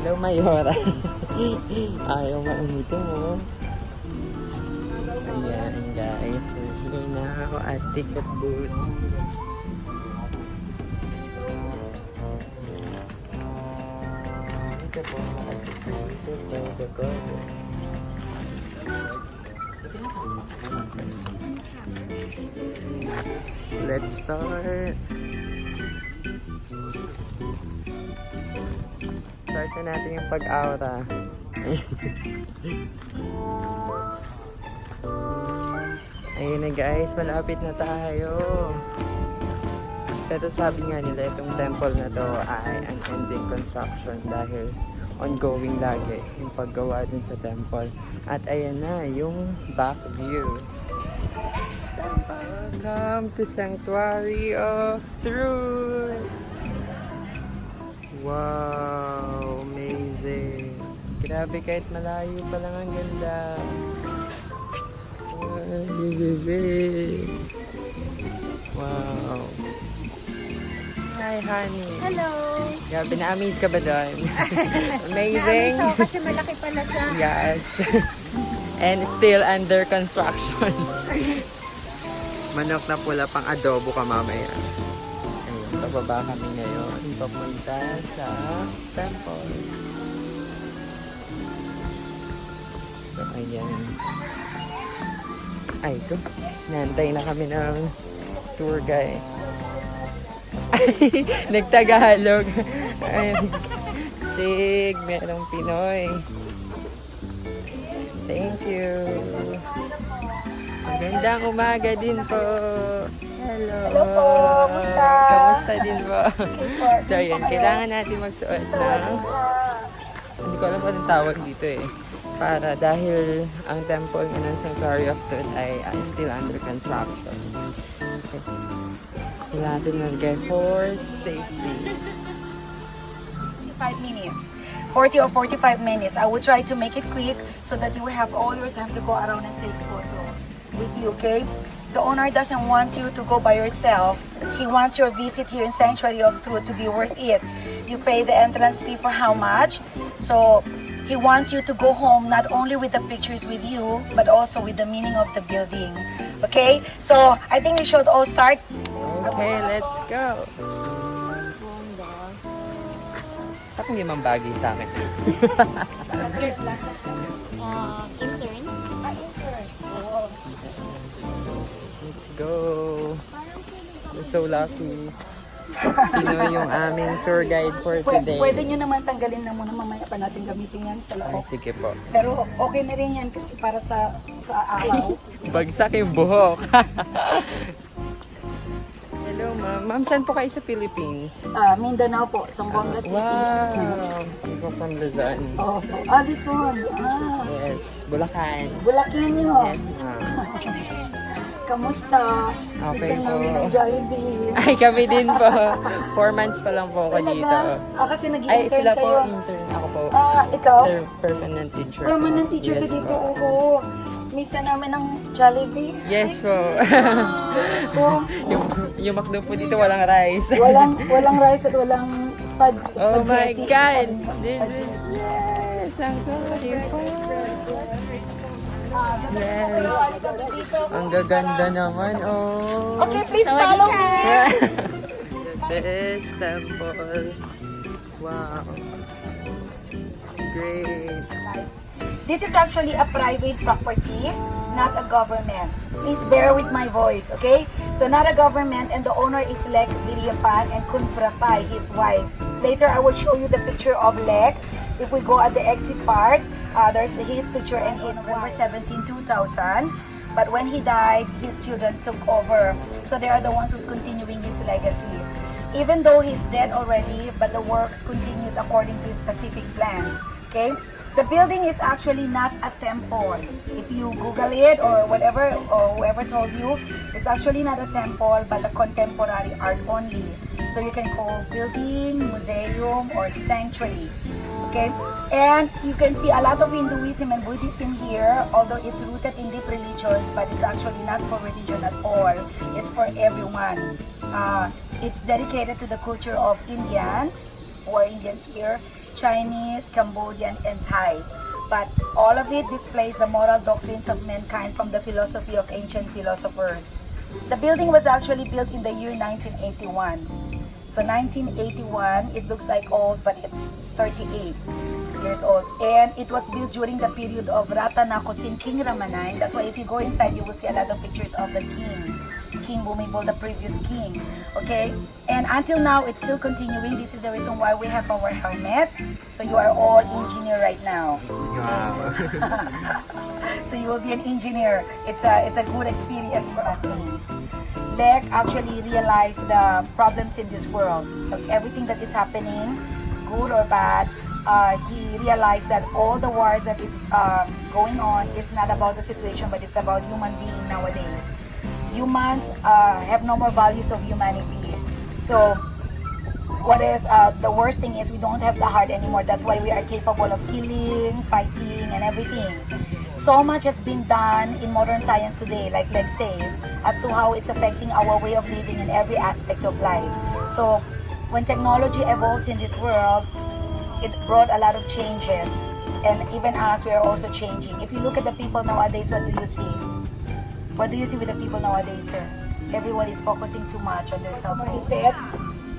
Hello, Mayora. Ayaw maunito mo. Ayan, guys. We're here na ako at ticket booth. Ito po, nakasipito po. The goddess. Let's start. Start na natin yung pag-aura. Ayun na guys, malapit na tayo. Pero sabi nga nila itong temple na to ay unending construction dahil ongoing lagi yung paggawa din sa temple. At ayan na yung back view. Welcome to Sanctuary of Truth. Wow, amazing. Grabe, kahit malayo pa lang ang ganda. This is it. Wow. Hi, honey. Hello. Grabe, na-amaze ka ba doon? Amazing. Na-amaze ako kasi malaki pala siya. Yes. And still under construction. Manok na pula pang adobo ka mamaya. Ayun, pababa kami ngayon. Papunta sa temple. So, ayan. Ay, ito. Nantay na kami ng tour guide. Ay, nagtagalog. Ay, Stig, merong Pinoy. Thank you. Magandang umaga din po. Hello. Hello po. Kamusta? Kamusta din po? So, yun. Kailangan natin magsuot ng... Hindi ko alam kung anong tawag dito eh. Para dahil ang temple ng Sanctuary of Truth ay still under construction. Okay. Kailangan natin mag-get for safety. 5 minutes. 40 or 45 minutes. I will try to make it quick so that you will have all your time to go around and take photo with you, okay? The owner doesn't want you to go by yourself. He wants your visit here in Sanctuary of Truth to be worth it. You pay the entrance fee for how much? So he wants you to go home not only with the pictures with you, but also with the meaning of the building. Okay? So I think we should all start. Okay, let's go. Tapos hindi man bagay sa akin. Interns? Let's go. We're so lucky. Sino yung aming tour guide for today? Pwede nyo naman tanggalin na muna, mamaya pa natin gamitin yan sa Ay, loob. sige po. Pero okay na rin yan kasi para sa araw. Bagsak yung buhok. Hello, ma'am. Ma'am, saan po kayo sa Philippines? Mindanao po, Zamboanga City. Wow! Ikaw from Luzon. Oh, this one. Yes, Bulacan. Bulacan nyo. Yes, ma'am. Kamusta? Okay Gusto po. namin ng Jollibee. Ay, kami din po. 4 months pa lang po ako dito. Kasi Ay, nag-intern sila po kayo. intern. Ako po. Ikaw? Permanent teacher. Permanent teacher ka Yes dito. po. Oo. Misa namin ng Jollibee. Yes po. Oh, yung McDo po dito walang rice. walang rice at walang Oh my spaghetti. God! Spaghetti. Yes! Ang sorry po. Yes. Ang gaganda naman, oh. Okay, please follow me. The best temple. Wow. Great. This is actually a private property, not a government. Please bear with my voice, okay? So not a government, and the owner is Lek Viliapan and Kun Prapay, his wife. Later, I will show you the picture of Lek. If we go at the exit part, there's his picture and his November 17, 2000. But when he died, his children took over. So they are the ones who's continuing his legacy. Even though he's dead already, but the works continues according to his specific plans. Okay? The building is actually not a temple. If you Google it or whatever, or whoever told you, it's actually not a temple, but a contemporary art only. So you can call building, museum, or sanctuary. Okay? And you can see a lot of Hinduism and Buddhism here, although it's rooted in deep religions, but it's actually not for religion at all. It's for everyone. It's dedicated to the culture of Indians, who are Indians here, Chinese, Cambodian, and Thai. But all of it displays the moral doctrines of mankind from the philosophy of ancient philosophers. The building was actually built in the year 1981. So 1981, it looks like old, but it's 38 years old. And it was built during the period of Ratanakosin King Ramanai. That's why if you go inside, you will see a lot of pictures of the king. King Bhumibol, the previous king. Okay? And until now, it's still continuing. This is the reason why we have our helmets. So you are all engineer right now. Wow. So you will be an engineer. It's a good experience for athletes. Lek actually realized the problems in this world. So everything that is happening, good or bad, he realized that all the wars that is going on is not about the situation, but it's about human being nowadays. Humans have no more values of humanity. So what is the worst thing is we don't have the heart anymore. That's why we are capable of killing, fighting, and everything. So much has been done in modern science today, like Lex says, as to how it's affecting our way of living in every aspect of life. So when technology evolves in this world, it brought a lot of changes. And even us, we are also changing. If you look at the people nowadays, what do you see? What do you see with the people nowadays, sir? Everyone is focusing too much on their cell phone. He said,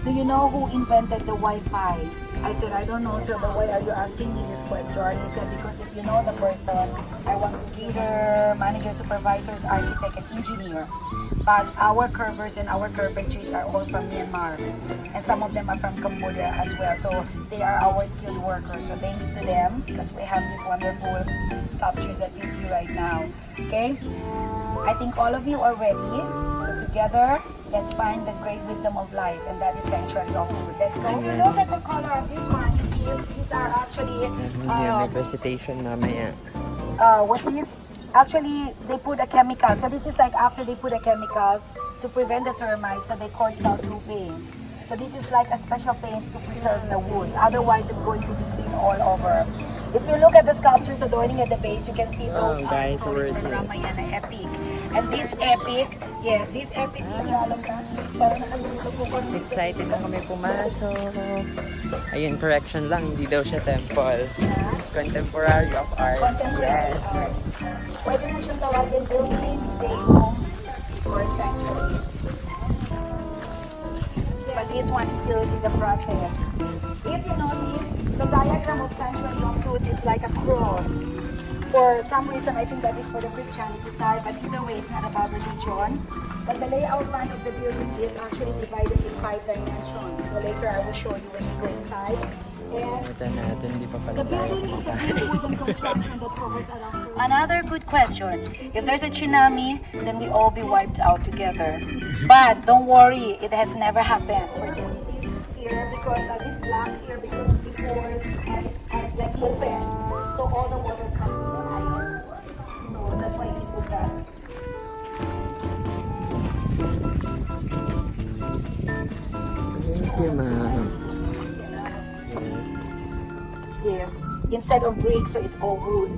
do you know who invented the Wi-Fi? I said, I don't know, sir, but why are you asking me this question? He said, because if you know the person, I want leader, manager, supervisors, architect, and engineer. But our curvers and our carpentries are all from Myanmar. And some of them are from Cambodia as well. So they are our skilled workers. So thanks to them, because we have these wonderful sculptures that you see right now. Okay? I think all of you are ready. So together, let's find the great wisdom of life, and that is sanctuary of food. Let's go. If you look at the color of this one, these are actually May presentation mamaya. what is actually they put a chemical. So this is like after they put a chemicals to prevent the termites, so they cord it out through paints. So this is like a special paint to preserve the woods. Otherwise, it's going to be clean all over. If you look at the sculptures adorning at the base, you can see those guys, stories we're from here. Ramayana epic. And this epic, yes, this epic Excited na kami pumasok. Ayun, correction lang, hindi daw siya temple. Contemporary of art. Contemporary Yes. art. Pwede mo siyang tawagin building, home, or sanctuary. But this one is still in the process. If you notice, the diagram of sanctuary of truth is like a cross. For some reason, I think that is for the Christianity side, but either way, it's not about religion. But the layout plan of the building is actually divided in 5 dimensions. So later, I will show you when we go inside. And Ito natin, hindi pa pala the tayo building is a pupunta. big wooden construction that covers around. Another good question. If there's a tsunami, then we all be wiped out together. But don't worry, it has never happened. Opportunities here because this black here because before it's like open, so all the water comes inside. So that's why he put that. Thank you, ma'am. Yes. Instead of brick, so it's all wood.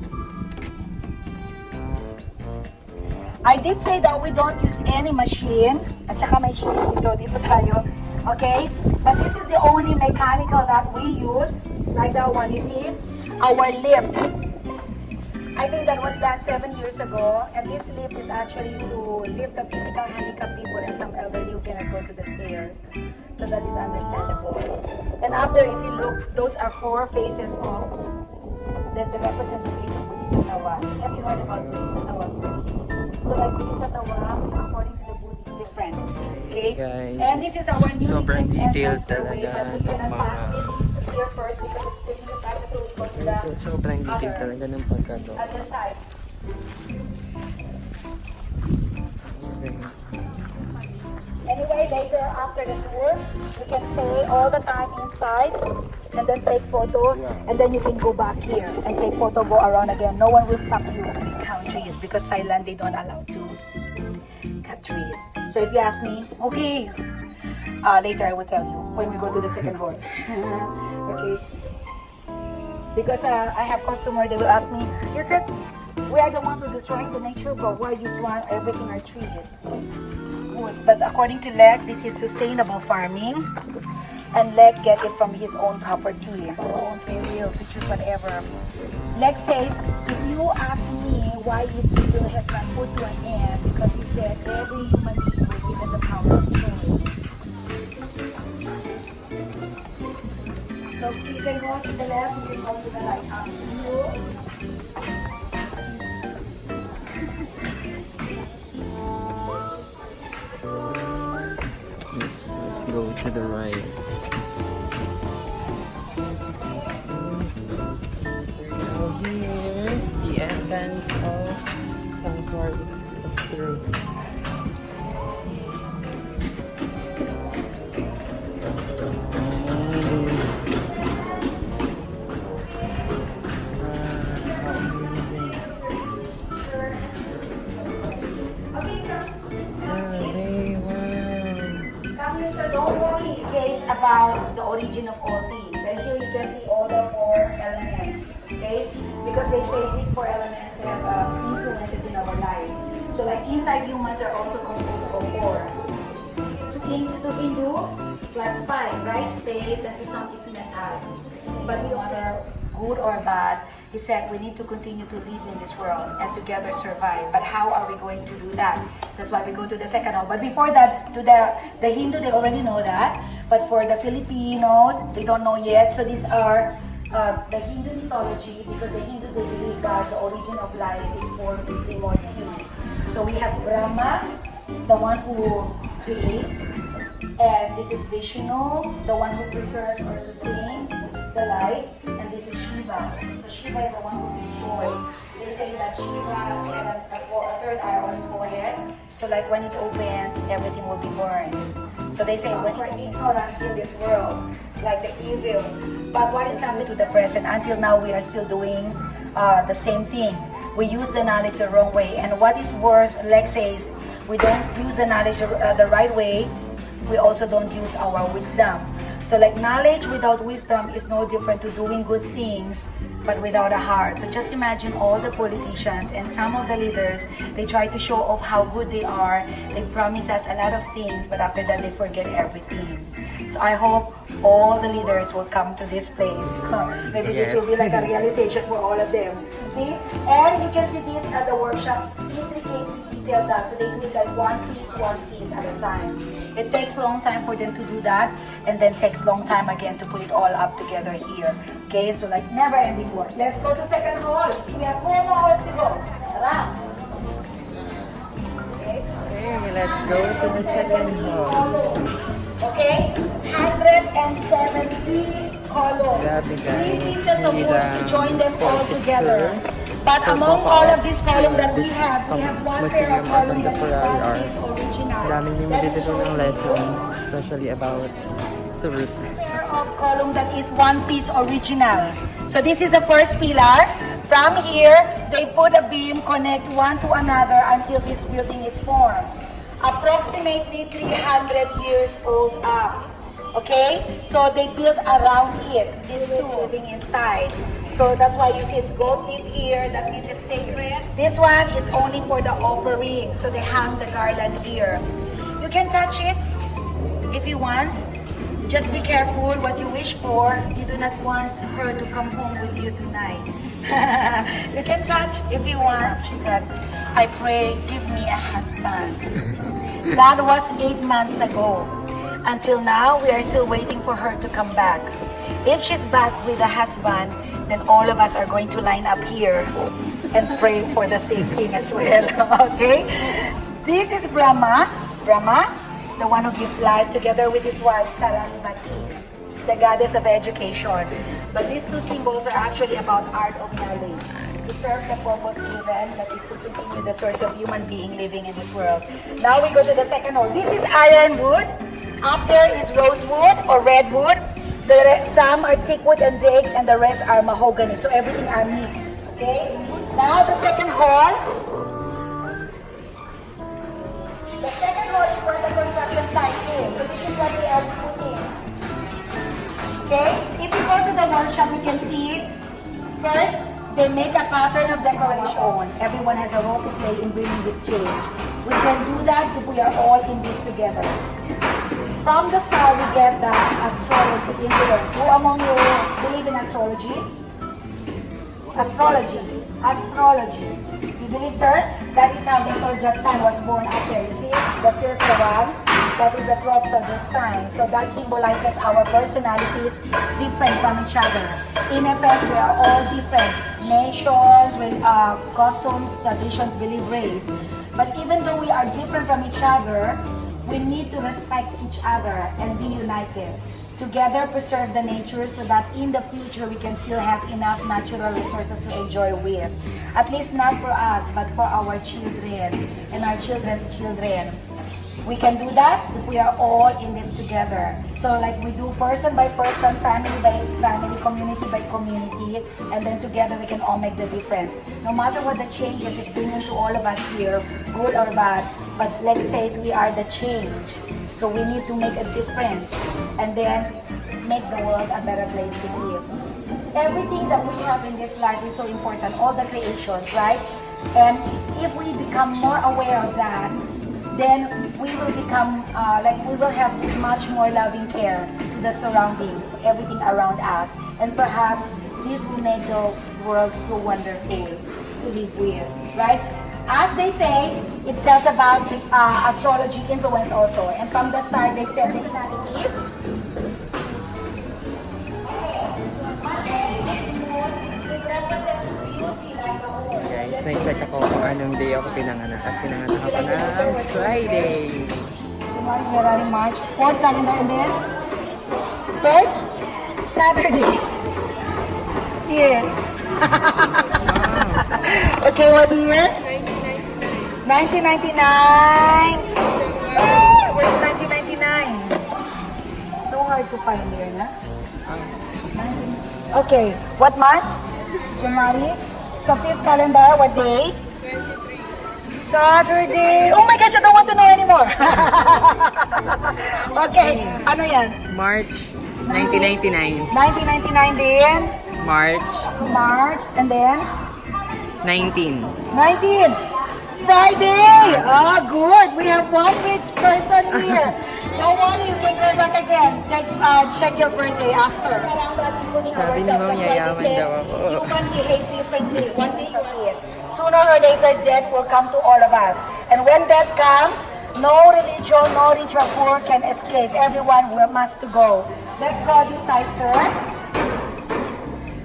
I did say that we don't use any machine. At saka may shoes dito tayo. Okay? But this is the only mechanical that we use. Like that one, you see? Our lift. I think that was done 7 years ago. And this lift is actually to lift the physical handicapped people and some elderly who cannot go to the stairs. So that is understandable. And after, if you look, those are 4 faces of the representation of Bodhisattva. Have you heard about Bodhisattva? So like Bodhisattva, according to the Buddha, is different. Okay? Guys, And this is our new sobrang entrance detailed doorway talaga that we itong cannot mga- pass it here first because it's taking the time to go to the So, sobrang detail talaga ng pagkagawa. other side. Anyway, later after the tour, you can stay all the time inside and then take photo and then you can go back here and take photo, go around again. No one will stop you to count trees because Thailand, they don't allow to cut trees. So if you ask me, okay, later I will tell you when we go to the second floor. Okay. Because I have customer, they will ask me, you said, we are the ones who destroying the nature, but why this one, everything are trees? Good. But according to LEC, this is sustainable farming. and Leg get it from his own property, own free will to choose whatever. Leg says, if you ask me why this evil has not put to an end, because he said every human being was given the power of choice. So you can go to the left, you can go to the right. Yes, let's go to the right. We're now here, the entrance of Sanctuary of Truth. Don't worry, okay, it's about the origin of all things. And here you can see all the 4 elements, okay? Because they say these 4 elements have influences in our life. So like inside humans are also composed of 4. To Hindu, like 5, right? Space, and to some is metal. But we are good or bad, he said we need to continue to live in this world and together survive. But how are we going to do that? That's why we go to the second hall. But before that, to the Hindu, they already know that. But for the Filipinos, they don't know yet. So these are the Hindu mythology, because the Hindus, they believe that the origin of life is formed in immortality. So we have Brahma, the one who creates. And this is Vishnu, the one who preserves or sustains the life. And this is Shiva. So Shiva is the one who destroys. They say that Shiva had a third eye on his forehead. So like when it opens, everything will be burned. So they say when we're ignorance in this world, like the evil. But what is happening to the present? Until now, we are still doing the same thing. We use the knowledge the wrong way. And what is worse, Lex says, we don't use the knowledge the right way. We also don't use our wisdom. So like knowledge without wisdom is no different to doing good things but without a heart. So just imagine all the politicians and some of the leaders, they try to show off how good they are. They promise us a lot of things, but after that they forget everything. So I hope all the leaders will come to this place. Maybe this will be like a realization for all of them. See? And you can see this at the workshop, intricately detailed that. So they do it like one piece at a time. It takes a long time for them to do that, and then takes long time again to put it all up together here. Okay, so like never ending work. Let's go to second hall. We have 4 more halls to go. Tara. Okay, let's go to the second hall. Okay, 170 columns. Grabe, guys. 3 pieces of Hindi wood to lang join them all picture. together. But among all of these columns that we have one pair of columns that is original. Maraming yung dito ng lesson, especially about truth. Pair of column that is one piece original. So this is the first pillar. From here, they put a beam, connect one to another until this building is formed. Approximately 300 years old up. Okay? So they built around it. These two living inside. So that's why you see it's gold leaf here, that means it's sacred. This one is only for the offering, so they hang the garland here. You can touch it if you want. Just be careful what you wish for. You do not want her to come home with you tonight. You can touch if you want. She said, I pray, give me a husband. That was 8 months ago. Until now, we are still waiting for her to come back. If she's back with a husband, then all of us are going to line up here and pray for the same thing as well. Okay? This is Brahma, the one who gives life, together with his wife Saraswati, the goddess of education. But these two symbols are actually about art of knowledge, to serve the purpose given, that is to continue the source of human being living in this world. Now we go to the second hall. This is ironwood. Up there is rosewood or redwood. Some are teakwood and date, and the rest are mahogany. So everything are mixed. Okay? Now the second hall. The second hall is where the construction site is. So this is what they are putting. Okay? If you go to the workshop, you can see first they make a pattern of decoration. Everyone has a role to play in bringing this change. We can do that if we are all in this together. From the start, we get the astrology influence. Who among you believe in astrology? Astrology. Astrology. You believe, sir? That is how the zodiac sign was born up there. You see the circle one? That is the 12th zodiac sign. So that symbolizes our personalities different from each other. In effect, we are all different. Nations, with costumes, traditions, belief, race. But even though we are different from each other, we need to respect each other and be united. Together preserve the nature so that in the future we can still have enough natural resources to enjoy with. At least not for us, but for our children and our children's children. We can do that if we are all in this together. So like we do person by person, family by family, community by community, and then together we can all make the difference. No matter what the changes is bringing to all of us here, good or bad, but let's say we are the change. So we need to make a difference and then make the world a better place to live. Everything that we have in this life is so important, all the creations, right? And if we become more aware of that, then we will become, we will have much more loving care to the surroundings, everything around us. And perhaps this will make the world so wonderful to live with, right? As they say, it tells about astrology influence also. And from the start, they said the humanity. It represents beauty like the whole. Guys, na-check ako kung anong day ako pinanganak. At pinanganak ako ng Friday. January, February, March. 4th calendar and then 3rd? Saturday. Yeah. Okay, what year? 1999. Where's 1999? So hard to find here, na? Okay, what month? January. So 5th calendar, what day? 23. Saturday. Oh my gosh, I don't want to know anymore. Okay, ano yan? March 1999. 1999 din. March And then? 19. 19. Friday! Ah, good. We have one rich person here. Don't worry, you can go back again. Check your birthday after. Sabi ni Ma'am, yayaman daw ako. Human behave differently. One day you eat. Sooner or later, death will come to all of us. And when death comes, no religion, no rich or poor can escape. Everyone must to go. Let's go this side, sir.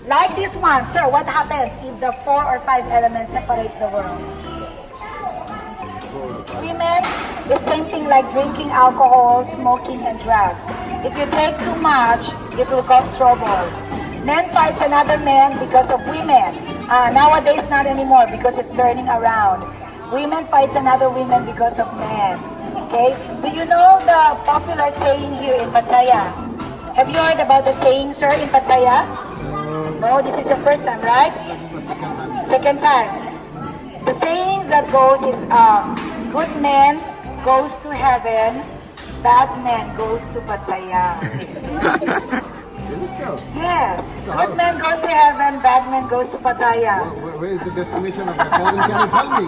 Like this one, sir, what happens if the 4 or 5 elements separates the world? Women, the same thing like drinking alcohol, smoking, and drugs. If you take too much, it will cause trouble. Men fights another man because of women. Nowadays, not anymore because it's turning around. Women fights another woman because of men. Okay? Do you know the popular saying here in Pattaya? Have you heard about the saying, sir, in Pattaya? No, this is your first time, right? Second time. The sayings that goes is, good man goes to heaven, bad man goes to Pattaya. Is it so? Yes. Good man goes to heaven, bad man goes to Pattaya. Where is the destination of that? Can you tell me?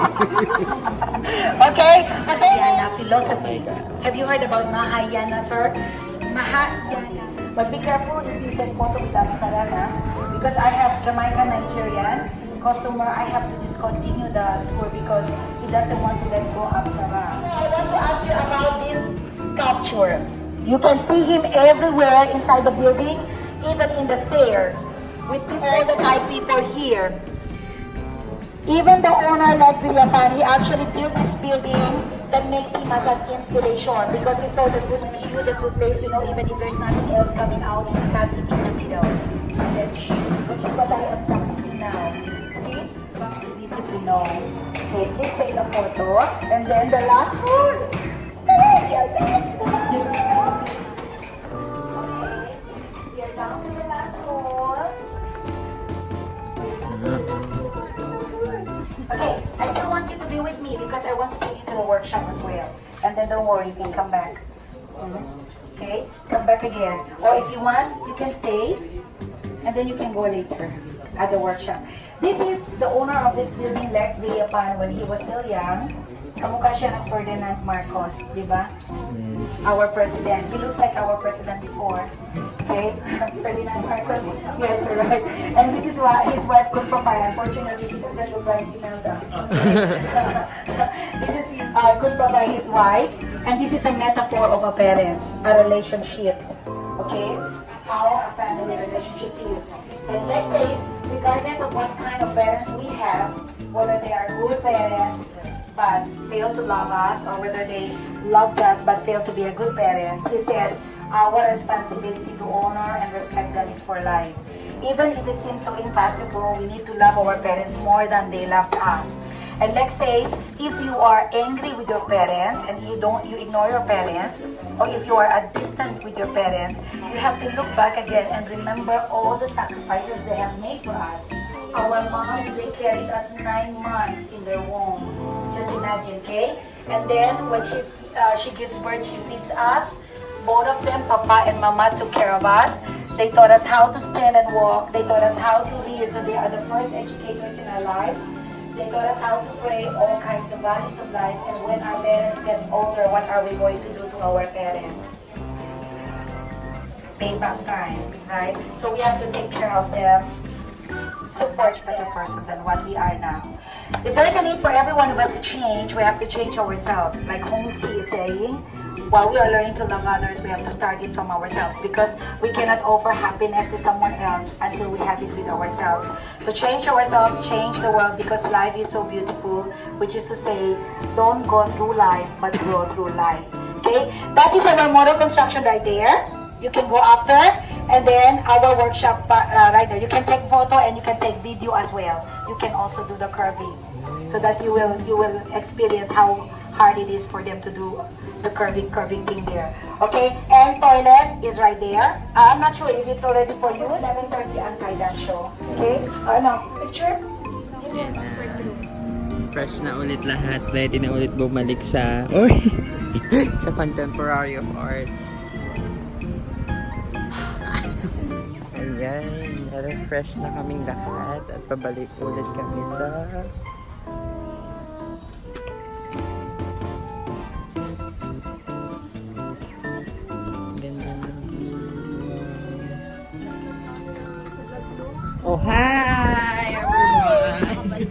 Okay? Mahayana philosophy. Have you heard about Mahayana, sir? Mahayana. But be careful if you take photo with Absarana, because I have Jamaican Nigerian customer. I have to discontinue the tour because he doesn't want to let go Absara. I want to ask you about this sculpture. You can see him everywhere inside the building, even in the stairs, with all the Thai people here. Even the owner, like Villapan, he actually built this building that makes him as an inspiration because he saw the good view, the toothpaste, you know, even if there's nothing else coming out, he have it in the middle. Which is what I am practicing now. See? It's easy to know. Okay, please take a photo. And then the last one. We are down to the last one. Okay, I still want you to be with me because I want to take you to the workshop as well. And then don't worry, you can come back. Okay, come back again. Or if you want, you can stay. And then you can go later at the workshop. This is the owner of this building, left Villapan when he was still young. Kamukha siya ng Ferdinand Marcos, di ba? our president. He looks like our president before. Okay? Ferdinand Marcos. Yes, right. And this is why his wife could provide. Unfortunately, she doesn't look like Imelda. This is could provide his wife. And this is a metaphor of a parents, a relationships. Okay? How a family relationship is. And let's say, regardless of what kind of parents we have, whether they are good parents but fail to love us, or whether they loved us but fail to be a good parents, he said, our responsibility to honor and respect them is for life. Even if it seems so impossible, we need to love our parents more than they loved us. And let's say, if you are angry with your parents and you ignore your parents, or if you are distant with your parents, you have to look back again and remember all the sacrifices they have made for us. Our moms, they carried us 9 months in their womb. Just imagine, okay? And then when she gives birth, she feeds us. Both of them, Papa and Mama, took care of us. They taught us how to stand and walk. They taught us how to read. So they are the first educators in our lives. They taught us how to pray, all kinds of values of life. And when our parents gets older, what are we going to do to our parents? Payback time, right? So we have to take care of them, support better persons than what we are now. If there is a need for every one of us to change, we have to change ourselves. Like Hong Si is saying, while we are learning to love others, we have to start it from ourselves, because we cannot offer happiness to someone else until we have it with ourselves. So change ourselves, change the world, because life is so beautiful, which is to say, don't go through life, but grow through life. Okay? That is our model construction right there. You can go after, and then our workshop right there. You can take photo and you can take video as well. You can also do the curving, so that you will experience how hard it is for them to do the curving thing there. Okay, and toilet is right there. I'm not sure if it's already for you. 7:30 ang Thailand show. Okay, no, picture? Yan na. Fresh na ulit lahat. Ready na ulit bumalik sa sa contemporary of arts. Ayan, na-refresh na kaming lahat at pabalik ulit kami sa ganda ng view. Oh, hi everyone!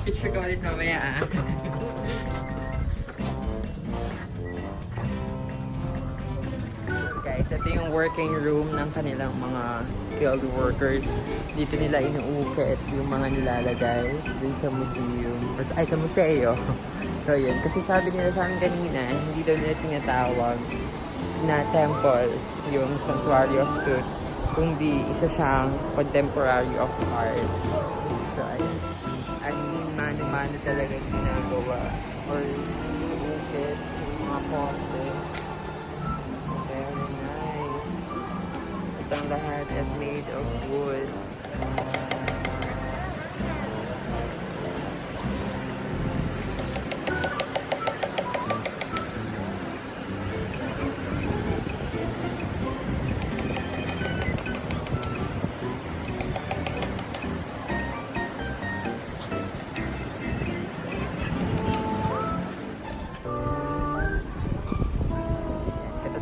Picture ko ulit mamaya ah. Guys, ito yung working room ng kanilang mga skilled workers. Dito nila inuukit yung mga nilalagay dun sa museum. Ay, sa museo. So, yun. Kasi sabi nila sa amin kanina, hindi daw nila tinatawag na temple yung Sanctuary of Truth, kundi isa siyang contemporary of arts. So, ayun. As in, mano-mano talaga ginagawa. Or inuukit yung mga ponte. Very nice. Itong lahat is made of wood.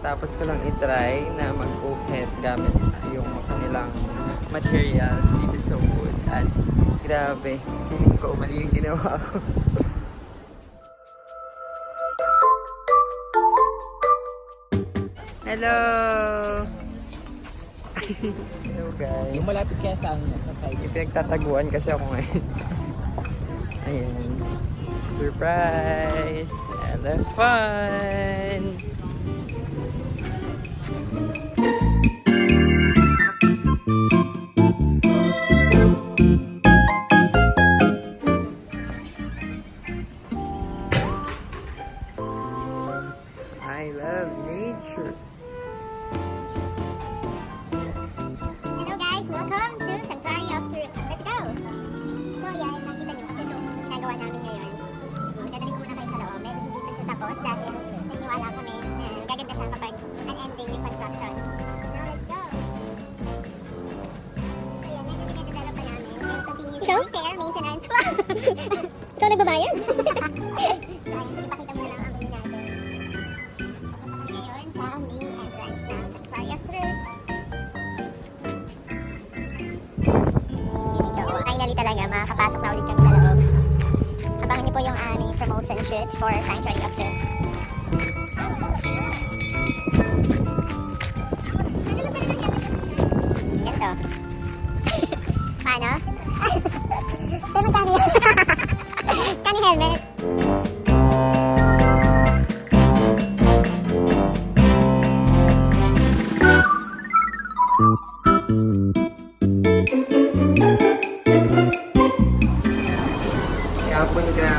Tapos ko lang itry na mag-ukit gamit yung kanilang materials dito sa wood. At grabe, feeling ko mali yung ginawa ko. Hello! Hello guys. Yung malapit kaya sa side. Yung pinagtataguan kasi ako ngayon. Ayan. Surprise! Elephant! I love nature. Hello guys, welcome to Sanctuary of Truth. Let's go! So yan, nakita nyo kasi itong ginagawa namin ngayon. Dadalik muna kayo sa loob. Medyo hindi pa siya tapos dahil naniniwala kami na gaganda siya kapag unending yung construction. Now let's go! So yan, medyo pinagdadala pa namin. And continuous repair, maintenance. Ikaw nagbabayad? So ayan, so ipakita mo na lang ang huli natin. ulit kami sa loob. Abangan niyo po yung aming promotion shoot for Sanctuary of Truth. Ganito. Paano? Tayo magkano yun? Kani helmet? Yapon ka.